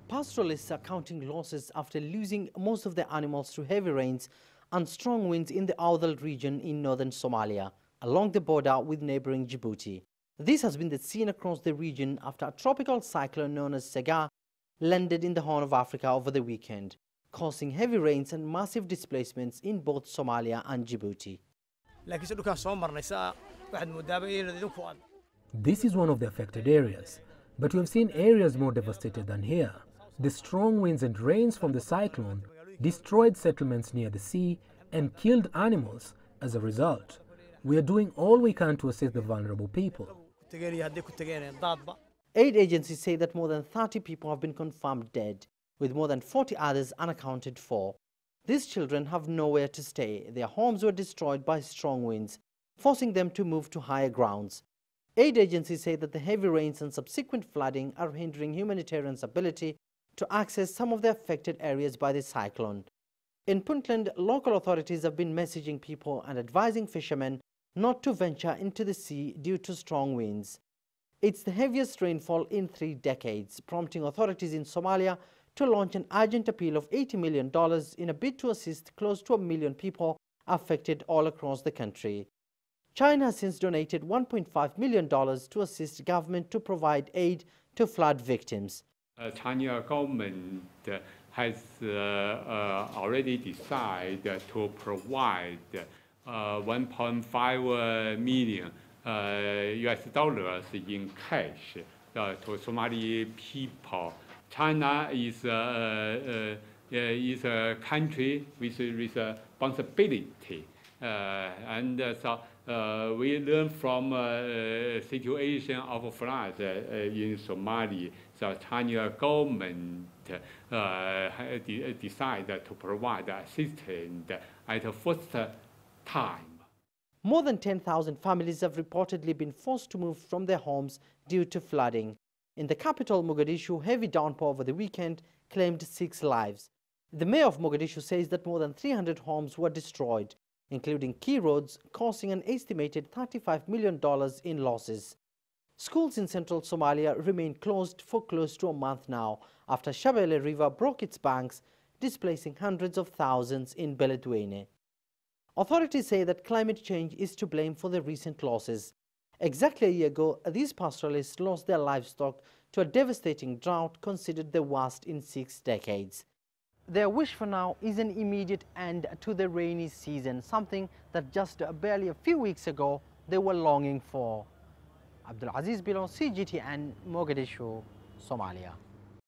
Pastoralists are counting losses after losing most of their animals to heavy rains and strong winds in the Awdal region in northern Somalia, along the border with neighboring Djibouti. This has been the scene across the region after a tropical cyclone known as Saga landed in the Horn of Africa over the weekend, causing heavy rains and massive displacements in both Somalia and Djibouti. This is one of the affected areas, but we have seen areas more devastated than here. The strong winds and rains from the cyclone destroyed settlements near the sea and killed animals as a result. We are doing all we can to assist the vulnerable people. Aid agencies say that more than 30 people have been confirmed dead, with more than 40 others unaccounted for. These children have nowhere to stay. Their homes were destroyed by strong winds, forcing them to move to higher grounds. Aid agencies say that the heavy rains and subsequent flooding are hindering humanitarians' ability to access some of the affected areas by the cyclone. In Puntland, local authorities have been messaging people and advising fishermen not to venture into the sea due to strong winds. It's the heaviest rainfall in 3 decades, prompting authorities in Somalia to launch an urgent appeal of $80 million in a bid to assist close to 1 million people affected all across the country. China has since donated $1.5 million to assist government to provide aid to flood victims. China government has already decided to provide 1.5 million US dollars in cash to Somali people. China is a country with responsibility, and so we learn from situation of flood in Somalia. The Chinese government decided to provide assistance at the first time. More than 10,000 families have reportedly been forced to move from their homes due to flooding. In the capital, Mogadishu, heavy downpour over the weekend claimed 6 lives. The mayor of Mogadishu says that more than 300 homes were destroyed, including key roads, causing an estimated $35 million in losses. Schools in central Somalia remain closed for close to a month now after Shabelle River broke its banks, displacing hundreds of thousands in Beledweyne. Authorities say that climate change is to blame for the recent losses. Exactly a year ago, these pastoralists lost their livestock to a devastating drought considered the worst in 6 decades. Their wish for now is an immediate end to the rainy season, something that just barely a few weeks ago they were longing for. Abdulaziz, Billow, CGTN, Mogadishu, Somalia.